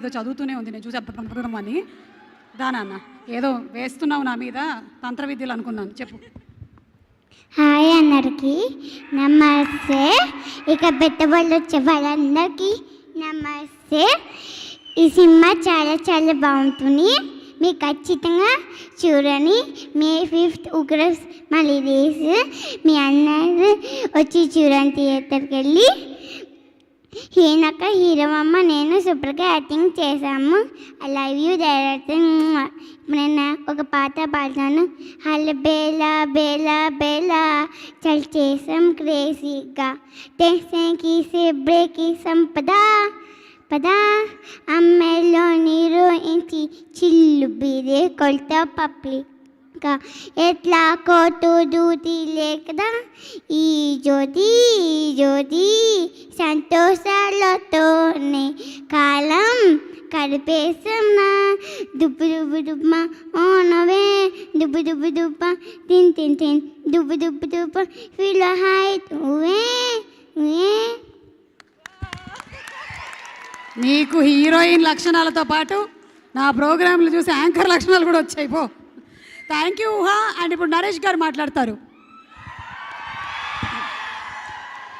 ఏదో చదువుతూనే ఉంది, నేను చూసి అర్థం అని. దానన్న ఏదో వేస్తున్నావు నా మీద తంత్ర విద్యలు అనుకున్నాను. చెప్పు. హాయ్ అందరికీ నమస్తే. ఇక పెద్దవాళ్ళు వచ్చే వాళ్ళందరికీ నమస్తే. ఈ సినిమా చాలా చాలా బాగుంటుంది, మీరు ఖచ్చితంగా చూడండి. మే 5th ఉగ్రస్ మళ్ళీ రేస్, మీ అందరూ వచ్చి చూడండి థియేటర్కి వెళ్ళి. హీనక్క హీరోమ్మ నేను సూపర్గా యాక్టింగ్ చేశాము. I love you director. ఇప్పుడు నేను ఒక పాట పాడతాను. హల్ బేలా బేలా బేలా చల్ చేసాం క్రేజీగా టెన్షన్కి బ్రేక్కి సంపద పదా అమ్మాయిలో నీరోయించి చిల్లు బీరే కొల్త పబ్లిక్ ఎట్లా కోటు డ్యూటీ లేకదా ఈ జ్యోతి సంతోషాలతోనే కాలం కడిపేసం నా దుబ్బు దుబ్బు దుబ్బ ఓనవే దుబ్బు దుబ్బు దుబ్బ తిన్ తిన్ తిన్ దుబ్బు దుబ్బు దుబ్బ ఫీల్ హైట్ నీకు హీరోయిన్ లక్షణాలతో పాటు నా ప్రోగ్రాంలు చూసి యాంకర్ లక్షణాలు కూడా వచ్చాయి. పో. థ్యాంక్ యూ ఊహా. అండ్ ఇప్పుడు నరేష్ గారు మాట్లాడతారు.